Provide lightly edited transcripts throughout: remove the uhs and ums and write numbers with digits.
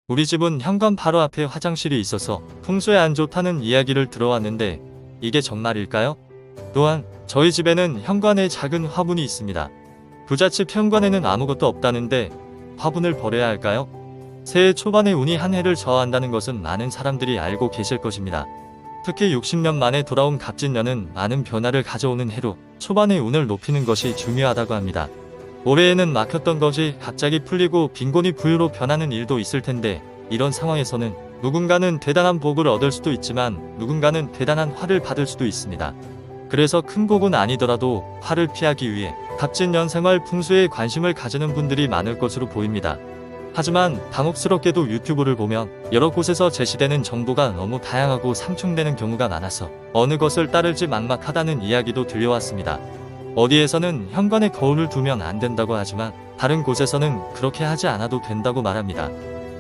우리 집은 현관 바로 앞에 화장실이 있어서 풍수에 안 좋다는 이야기를 들어왔는데 이게 정말일까요? 또한 저희 집에는 현관에 작은 화분이 있습니다. 부잣집 현관에는 아무것도 없다는데 화분을 버려야 할까요? 새해 초반에 운이 한 해를 저하한다는 것은 많은 사람들이 알고 계실 것입니다. 특히 60년 만에 돌아온 갑진년은 많은 변화를 가져오는 해로 초반에 운을 높이는 것이 중요하다고 합니다. 올해에는 막혔던 것이 갑자기 풀리고 빈곤이 부유로 변하는 일도 있을 텐데 이런 상황에서는 누군가는 대단한 복을 얻을 수도 있지만 누군가는 대단한 화를 받을 수도 있습니다. 그래서 큰 복은 아니더라도 화를 피하기 위해 갑진년 생활 풍수에 관심을 가지는 분들이 많을 것으로 보입니다. 하지만 당혹스럽게도 유튜브를 보면 여러 곳에서 제시되는 정보가 너무 다양하고 상충되는 경우가 많아서 어느 것을 따를지 막막하다는 이야기도 들려왔습니다. 어디에서는 현관에 거울을 두면 안 된다고 하지만 다른 곳에서는 그렇게 하지 않아도 된다고 말합니다.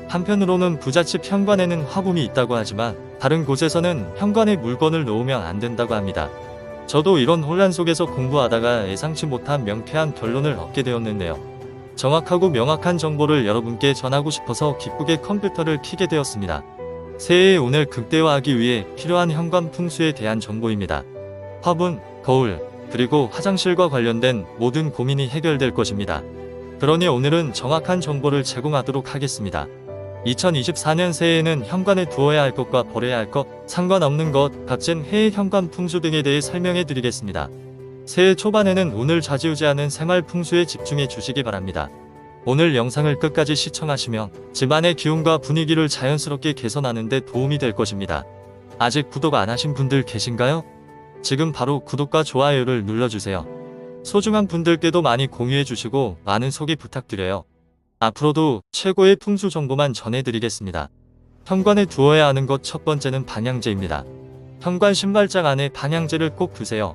한편으로는 부잣집 현관에는 화분이 있다고 하지만 다른 곳에서는 현관에 물건을 놓으면 안 된다고 합니다. 저도 이런 혼란 속에서 공부하다가 예상치 못한 명쾌한 결론을 얻게 되었는데요. 정확하고 명확한 정보를 여러분께 전하고 싶어서 기쁘게 컴퓨터를 켜게 되었습니다. 새해의 운을 극대화하기 위해 필요한 현관 풍수에 대한 정보입니다. 화분, 거울, 그리고 화장실과 관련된 모든 고민이 해결될 것입니다. 그러니 오늘은 정확한 정보를 제공하도록 하겠습니다. 2024년 새해에는 현관에 두어야 할 것과 버려야 할 것, 상관없는 것, 값진 해의 현관 풍수 등에 대해 설명해 드리겠습니다. 새해 초반에는 운을 좌지우지하는 생활 풍수에 집중해 주시기 바랍니다. 오늘 영상을 끝까지 시청하시면 집안의 기운과 분위기를 자연스럽게 개선하는 데 도움이 될 것입니다. 아직 구독 안 하신 분들 계신가요? 지금 바로 구독과 좋아요를 눌러주세요. 소중한 분들께도 많이 공유해 주시고 많은 소개 부탁드려요. 앞으로도 최고의 풍수 정보만 전해드리겠습니다. 현관에 두어야 하는 것 첫 번째는 방향제입니다. 현관 신발장 안에 방향제를 꼭 두세요.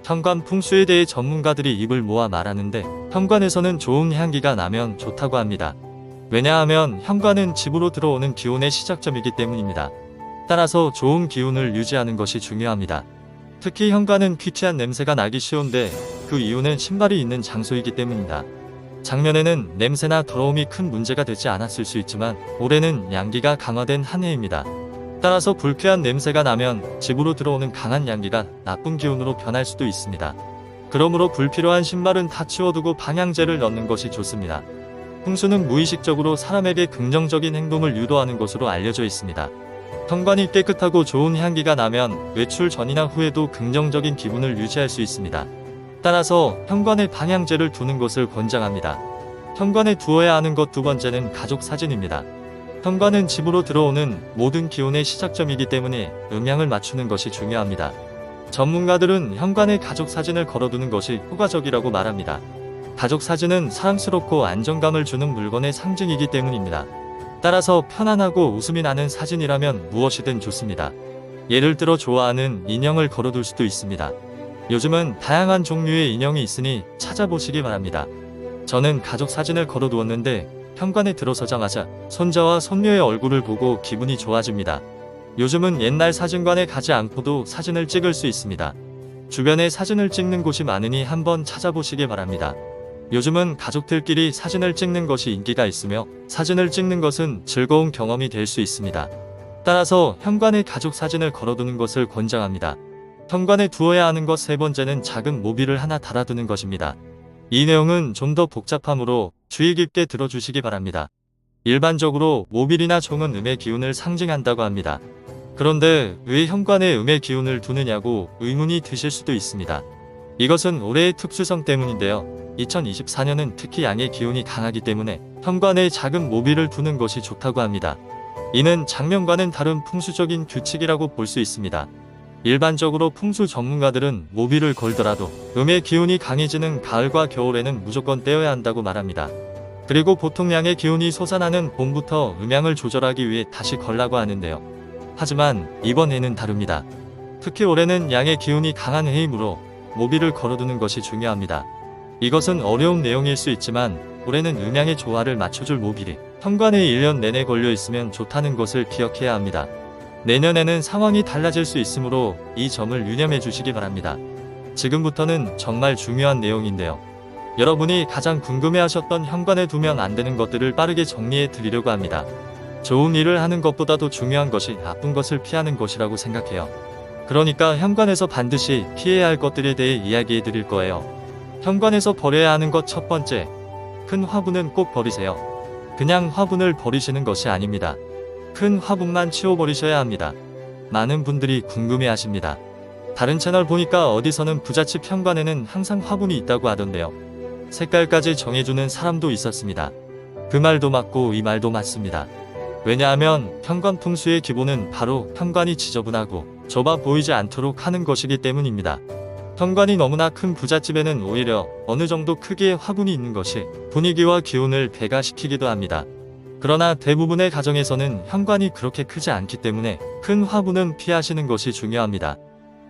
현관 풍수에 대해 전문가들이 입을 모아 말하는데 현관에서는 좋은 향기가 나면 좋다고 합니다. 왜냐하면 현관은 집으로 들어오는 기운의 시작점이기 때문입니다. 따라서 좋은 기운을 유지하는 것이 중요합니다. 특히 현관은 퀴퀴한 냄새가 나기 쉬운데 그 이유는 신발이 있는 장소이기 때문입니다. 작년에는 냄새나 더러움이 큰 문제가 되지 않았을 수 있지만 올해는 양기가 강화된 한 해입니다. 따라서 불쾌한 냄새가 나면 집으로 들어오는 강한 양기가 나쁜 기운으로 변할 수도 있습니다. 그러므로 불필요한 신발은 다 치워두고 방향제를 넣는 것이 좋습니다. 풍수는 무의식적으로 사람에게 긍정적인 행동을 유도하는 것으로 알려져 있습니다. 현관이 깨끗하고 좋은 향기가 나면 외출 전이나 후에도 긍정적인 기분을 유지할 수 있습니다. 따라서 현관에 방향제를 두는 것을 권장합니다. 현관에 두어야 하는 것 두 번째는 가족 사진입니다. 현관은 집으로 들어오는 모든 기운의 시작점이기 때문에 음향을 맞추는 것이 중요합니다. 전문가들은 현관에 가족 사진을 걸어두는 것이 효과적이라고 말합니다. 가족 사진은 사랑스럽고 안정감을 주는 물건의 상징이기 때문입니다. 따라서 편안하고 웃음이 나는 사진이라면 무엇이든 좋습니다. 예를 들어 좋아하는 인형을 걸어둘 수도 있습니다. 요즘은 다양한 종류의 인형이 있으니 찾아보시기 바랍니다. 저는 가족 사진을 걸어두었는데 현관에 들어서자마자 손자와 손녀의 얼굴을 보고 기분이 좋아집니다. 요즘은 옛날 사진관에 가지 않고도 사진을 찍을 수 있습니다. 주변에 사진을 찍는 곳이 많으니 한번 찾아보시기 바랍니다. 요즘은 가족들끼리 사진을 찍는 것이 인기가 있으며 사진을 찍는 것은 즐거운 경험이 될 수 있습니다. 따라서 현관에 가족 사진을 걸어두는 것을 권장합니다. 현관에 두어야 하는 것 세 번째는 작은 모빌을 하나 달아두는 것입니다. 이 내용은 좀 더 복잡하므로 주의 깊게 들어주시기 바랍니다. 일반적으로 모빌이나 종은 음의 기운을 상징한다고 합니다. 그런데 왜 현관에 음의 기운을 두느냐고 의문이 드실 수도 있습니다. 이것은 올해의 특수성 때문인데요. 2024년은 특히 양의 기운이 강하기 때문에 현관에 작은 모빌을 두는 것이 좋다고 합니다. 이는 작년과는 다른 풍수적인 규칙이라고 볼 수 있습니다. 일반적으로 풍수 전문가들은 모빌을 걸더라도 음의 기운이 강해지는 가을과 겨울에는 무조건 떼어야 한다고 말합니다. 그리고 보통 양의 기운이 솟아나는 봄부터 음양을 조절하기 위해 다시 걸라고 하는데요. 하지만 이번 해는 다릅니다. 특히 올해는 양의 기운이 강한 해이므로 모빌을 걸어두는 것이 중요합니다. 이것은 어려운 내용일 수 있지만 올해는 음양의 조화를 맞춰줄 모빌이 현관에 1년 내내 걸려 있으면 좋다는 것을 기억해야 합니다. 내년에는 상황이 달라질 수 있으므로 이 점을 유념해 주시기 바랍니다. 지금부터는 정말 중요한 내용인데요. 여러분이 가장 궁금해하셨던 현관에 두면 안 되는 것들을 빠르게 정리해 드리려고 합니다. 좋은 일을 하는 것보다도 중요한 것이 나쁜 것을 피하는 것이라고 생각해요. 그러니까 현관에서 반드시 피해야 할 것들에 대해 이야기해 드릴 거예요. 현관에서 버려야 하는 것 첫 번째, 큰 화분은 꼭 버리세요. 그냥 화분을 버리시는 것이 아닙니다. 큰 화분만 치워버리셔야 합니다. 많은 분들이 궁금해 하십니다. 다른 채널 보니까 어디서는 부잣집 현관에는 항상 화분이 있다고 하던데요. 색깔까지 정해주는 사람도 있었습니다. 그 말도 맞고 이 말도 맞습니다. 왜냐하면 현관 풍수의 기본은 바로 현관이 지저분하고 좁아 보이지 않도록 하는 것이기 때문입니다. 현관이 너무나 큰 부잣집에는 오히려 어느 정도 크기의 화분이 있는 것이 분위기와 기운을 배가시키기도 합니다. 그러나 대부분의 가정에서는 현관이 그렇게 크지 않기 때문에 큰 화분은 피하시는 것이 중요합니다.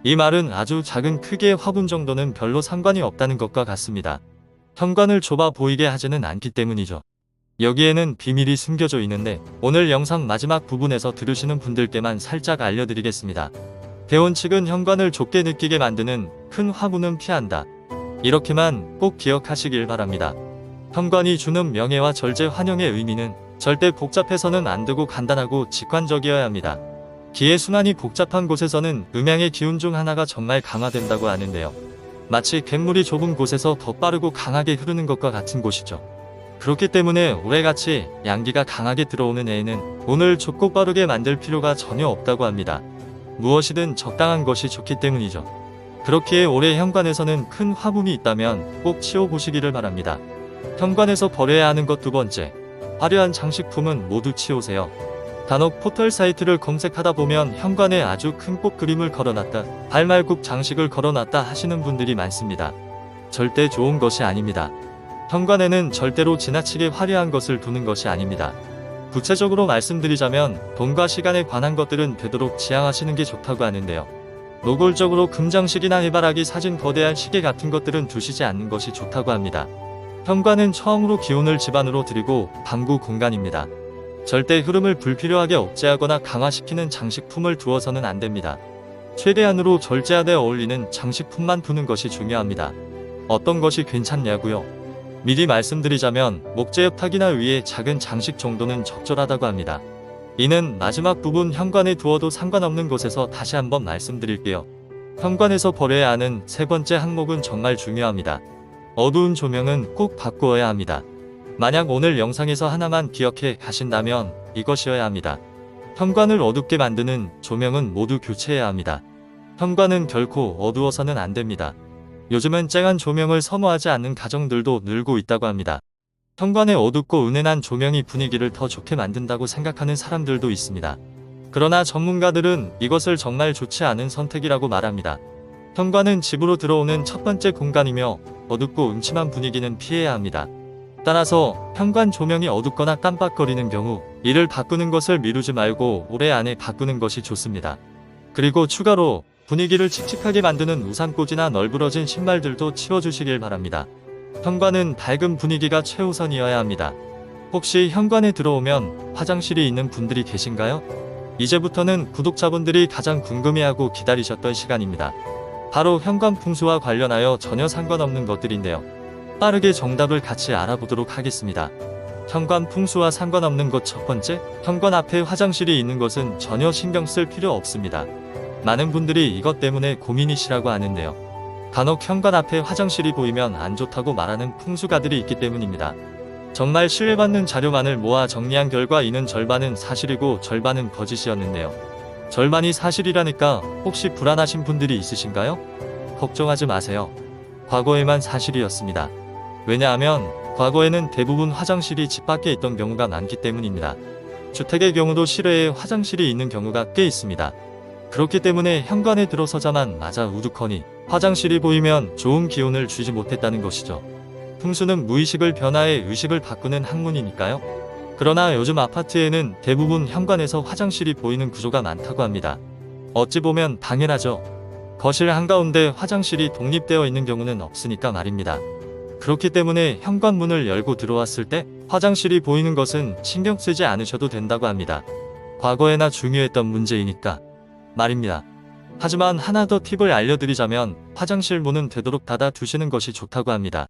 이 말은 아주 작은 크기의 화분 정도는 별로 상관이 없다는 것과 같습니다. 현관을 좁아 보이게 하지는 않기 때문이죠. 여기에는 비밀이 숨겨져 있는데 오늘 영상 마지막 부분에서 들으시는 분들께만 살짝 알려드리겠습니다. 대원칙은 현관을 좁게 느끼게 만드는 큰 화분은 피한다. 이렇게만 꼭 기억하시길 바랍니다. 현관이 주는 명예와 절제 환영의 의미는 절대 복잡해서는 안 되고 간단하고 직관적이어야 합니다. 기의 순환이 복잡한 곳에서는 음양의 기운 중 하나가 정말 강화된다고 하는데요. 마치 갯물이 좁은 곳에서 더 빠르고 강하게 흐르는 것과 같은 곳이죠. 그렇기 때문에 올해같이 양기가 강하게 들어오는 해에는 오늘 좁고 빠르게 만들 필요가 전혀 없다고 합니다. 무엇이든 적당한 것이 좋기 때문이죠. 그렇기에 올해 현관에서는 큰 화분이 있다면 꼭 치워보시기를 바랍니다. 현관에서 버려야 하는 것 두 번째, 화려한 장식품은 모두 치우세요. 간혹 포털 사이트를 검색하다 보면 현관에 아주 큰 꽃 그림을 걸어놨다, 발말굽 장식을 걸어놨다 하시는 분들이 많습니다. 절대 좋은 것이 아닙니다. 현관에는 절대로 지나치게 화려한 것을 두는 것이 아닙니다. 구체적으로 말씀드리자면 돈과 시간에 관한 것들은 되도록 지양하시는 게 좋다고 하는데요. 노골적으로 금장식이나 해바라기 사진, 거대한 시계 같은 것들은 두시지 않는 것이 좋다고 합니다. 현관은 처음으로 기운을 집안으로 들이고 방구 공간입니다. 절대 흐름을 불필요하게 억제하거나 강화시키는 장식품을 두어서는 안 됩니다. 최대한으로 절제하되 어울리는 장식품만 두는 것이 중요합니다. 어떤 것이 괜찮냐고요? 미리 말씀드리자면 목재엽탁이나 위에 작은 장식 정도는 적절하다고 합니다. 이는 마지막 부분 현관에 두어도 상관없는 곳에서 다시 한번 말씀드릴게요. 현관에서 버려야 하는 세 번째 항목은 정말 중요합니다. 어두운 조명은 꼭 바꾸어야 합니다. 만약 오늘 영상에서 하나만 기억해 가신다면 이것이어야 합니다. 현관을 어둡게 만드는 조명은 모두 교체해야 합니다. 현관은 결코 어두워서는 안 됩니다. 요즘은 쨍한 조명을 선호하지 않는 가정들도 늘고 있다고 합니다. 현관에 어둡고 은은한 조명이 분위기를 더 좋게 만든다고 생각하는 사람들도 있습니다. 그러나 전문가들은 이것을 정말 좋지 않은 선택이라고 말합니다. 현관은 집으로 들어오는 첫 번째 공간이며 어둡고 음침한 분위기는 피해야 합니다. 따라서 현관 조명이 어둡거나 깜빡거리는 경우 이를 바꾸는 것을 미루지 말고 올해 안에 바꾸는 것이 좋습니다. 그리고 추가로 분위기를 칙칙하게 만드는 우산꽂이나 널브러진 신발들도 치워주시길 바랍니다. 현관은 밝은 분위기가 최우선이어야 합니다. 혹시 현관에 들어오면 화장실이 있는 분들이 계신가요? 이제부터는 구독자분들이 가장 궁금해하고 기다리셨던 시간입니다. 바로 현관 풍수와 관련하여 전혀 상관없는 것들인데요. 빠르게 정답을 같이 알아보도록 하겠습니다. 현관 풍수와 상관없는 것 첫 번째, 현관 앞에 화장실이 있는 것은 전혀 신경 쓸 필요 없습니다. 많은 분들이 이것 때문에 고민이시라고 하는데요. 간혹 현관 앞에 화장실이 보이면 안 좋다고 말하는 풍수가들이 있기 때문입니다. 정말 신뢰받는 자료만을 모아 정리한 결과 이는 절반은 사실이고 절반은 거짓이었는데요. 절반이 사실이라니까 혹시 불안하신 분들이 있으신가요? 걱정하지 마세요. 과거에만 사실이었습니다. 왜냐하면 과거에는 대부분 화장실이 집 밖에 있던 경우가 많기 때문입니다. 주택의 경우도 실외에 화장실이 있는 경우가 꽤 있습니다. 그렇기 때문에 현관에 들어서자마자 우두커니 화장실이 보이면 좋은 기운을 주지 못했다는 것이죠. 풍수는 무의식을 변화해 의식을 바꾸는 학문이니까요. 그러나 요즘 아파트에는 대부분 현관에서 화장실이 보이는 구조가 많다고 합니다. 어찌 보면 당연하죠. 거실 한가운데 화장실이 독립되어 있는 경우는 없으니까 말입니다. 그렇기 때문에 현관문을 열고 들어왔을 때 화장실이 보이는 것은 신경 쓰지 않으셔도 된다고 합니다. 과거에나 중요했던 문제이니까 말입니다. 하지만 하나 더 팁을 알려드리자면 화장실 문은 되도록 닫아 두시는 것이 좋다고 합니다.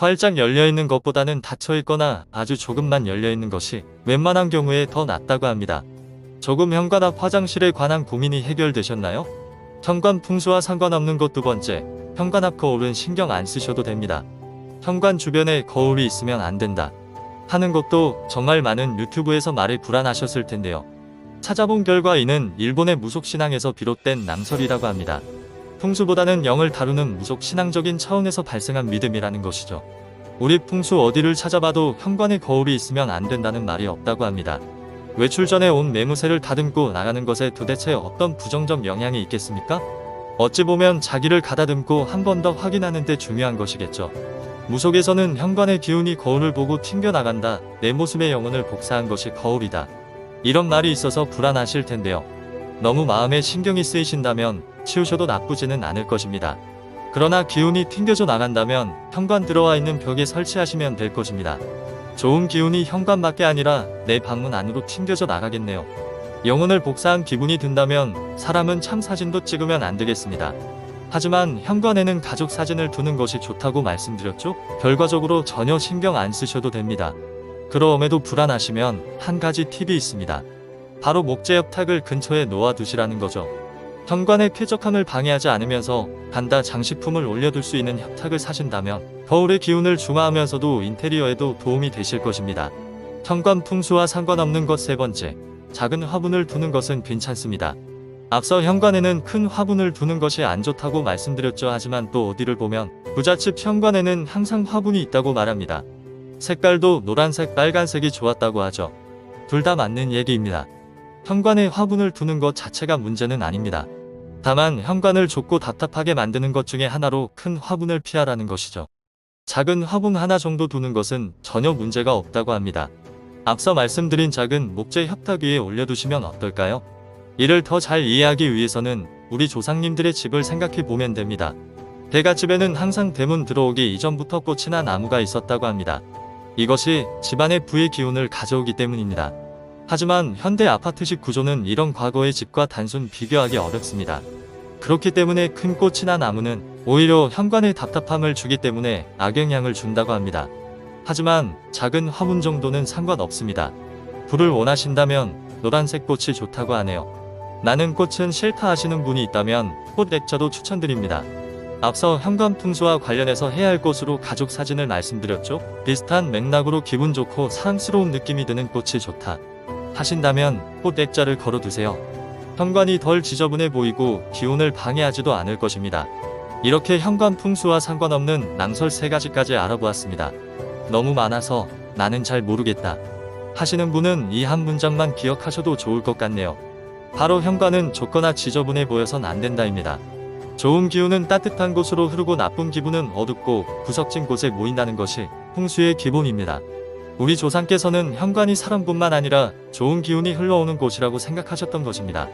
활짝 열려있는 것보다는 닫혀있거나 아주 조금만 열려있는 것이 웬만한 경우에 더 낫다고 합니다. 조금 현관 앞 화장실에 관한 고민이 해결되셨나요? 현관 풍수와 상관없는 것 두 번째, 현관 앞 거울은 신경 안 쓰셔도 됩니다. 현관 주변에 거울이 있으면 안 된다 하는 것도 정말 많은 유튜브에서 말에 불안하셨을 텐데요. 찾아본 결과 이는 일본의 무속신앙에서 비롯된 낭설이라고 합니다. 풍수보다는 영을 다루는 무속신앙적인 차원에서 발생한 믿음이라는 것이죠. 우리 풍수 어디를 찾아봐도 현관에 거울이 있으면 안 된다는 말이 없다고 합니다. 외출 전에 온 매무새를 다듬고 나가는 것에 도대체 어떤 부정적 영향이 있겠습니까? 어찌 보면 자기를 가다듬고 한 번 더 확인하는 데 중요한 것이겠죠. 무속에서는 현관의 기운이 거울을 보고 튕겨나간다, 내 모습의 영혼을 복사한 것이 거울이다, 이런 말이 있어서 불안하실 텐데요. 너무 마음에 신경이 쓰이신다면 치우셔도 나쁘지는 않을 것입니다. 그러나 기운이 튕겨져 나간다면 현관 들어와 있는 벽에 설치하시면 될 것입니다. 좋은 기운이 현관밖에 아니라 내 방문 안으로 튕겨져 나가겠네요. 영혼을 복사한 기분이 든다면 사람은 참 사진도 찍으면 안 되겠습니다. 하지만 현관에는 가족 사진을 두는 것이 좋다고 말씀드렸죠? 결과적으로 전혀 신경 안 쓰셔도 됩니다. 그럼에도 불안하시면 한 가지 팁이 있습니다. 바로 목재 협탁을 근처에 놓아두시라는 거죠. 현관의 쾌적함을 방해하지 않으면서 단다 장식품을 올려둘 수 있는 협탁을 사신다면 거울의 기운을 중화하면서도 인테리어에도 도움이 되실 것입니다. 현관 풍수와 상관없는 것 세 번째, 작은 화분을 두는 것은 괜찮습니다. 앞서 현관에는 큰 화분을 두는 것이 안 좋다고 말씀드렸죠. 하지만 또 어디를 보면 부잣집 현관에는 항상 화분이 있다고 말합니다. 색깔도 노란색, 빨간색이 좋았다고 하죠. 둘 다 맞는 얘기입니다. 현관에 화분을 두는 것 자체가 문제는 아닙니다. 다만 현관을 좁고 답답하게 만드는 것 중에 하나로 큰 화분을 피하라는 것이죠. 작은 화분 하나 정도 두는 것은 전혀 문제가 없다고 합니다. 앞서 말씀드린 작은 목재 협탁 위에 올려두시면 어떨까요? 이를 더 잘 이해하기 위해서는 우리 조상님들의 집을 생각해 보면 됩니다. 대갓집에는 항상 대문 들어오기 이전부터 꽃이나 나무가 있었다고 합니다. 이것이 집안의 부의 기운을 가져오기 때문입니다. 하지만 현대 아파트식 구조는 이런 과거의 집과 단순 비교하기 어렵습니다. 그렇기 때문에 큰 꽃이나 나무는 오히려 현관에 답답함을 주기 때문에 악영향을 준다고 합니다. 하지만 작은 화분 정도는 상관없습니다. 불을 원하신다면 노란색 꽃이 좋다고 하네요. 나는 꽃은 싫다 하시는 분이 있다면 꽃 액자도 추천드립니다. 앞서 현관 풍수와 관련해서 해야 할 것으로 가족 사진을 말씀드렸죠. 비슷한 맥락으로 기분 좋고 사랑스러운 느낌이 드는 꽃이 좋다 하신다면 꽃 액자를 걸어두세요. 현관이 덜 지저분해 보이고 기운을 방해하지도 않을 것입니다. 이렇게 현관 풍수와 상관없는 낭설 3가지까지 알아보았습니다. 너무 많아서 나는 잘 모르겠다 하시는 분은 이 한 문장만 기억하셔도 좋을 것 같네요. 바로 현관은 좁거나 지저분해 보여선 안 된다입니다. 좋은 기운은 따뜻한 곳으로 흐르고 나쁜 기분은 어둡고 구석진 곳에 모인다는 것이 풍수의 기본입니다. 우리 조상께서는 현관이 사람뿐만 아니라 좋은 기운이 흘러오는 곳이라고 생각하셨던 것입니다.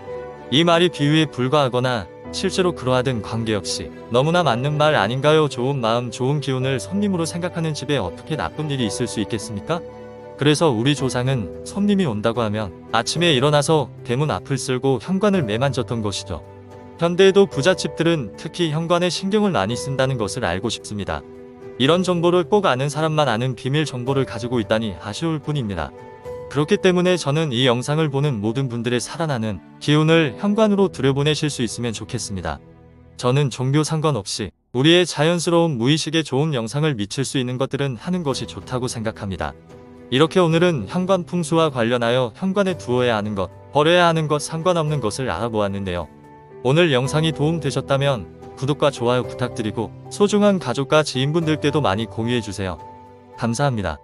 이 말이 비유에 불과하거나 실제로 그러하든 관계없이 너무나 맞는 말 아닌가요? 좋은 마음, 좋은 기운을 손님으로 생각하는 집에 어떻게 나쁜 일이 있을 수 있겠습니까? 그래서 우리 조상은 손님이 온다고 하면 아침에 일어나서 대문 앞을 쓸고 현관을 매만졌던 것이죠. 현대에도 부잣집들은 특히 현관에 신경을 많이 쓴다는 것을 알고 싶습니다. 이런 정보를 꼭 아는 사람만 아는 비밀 정보를 가지고 있다니 아쉬울 뿐입니다. 그렇기 때문에 저는 이 영상을 보는 모든 분들의 살아나는 기운을 현관으로 들여보내실 수 있으면 좋겠습니다. 저는 종교 상관없이 우리의 자연스러운 무의식에 좋은 영상을 미칠 수 있는 것들은 하는 것이 좋다고 생각합니다. 이렇게 오늘은 현관 풍수와 관련하여 현관에 두어야 하는 것, 버려야 하는 것 상관없는 것을 알아보았는데요. 오늘 영상이 도움되셨다면 구독과 좋아요 부탁드리고 소중한 가족과 지인분들께도 많이 공유해주세요. 감사합니다.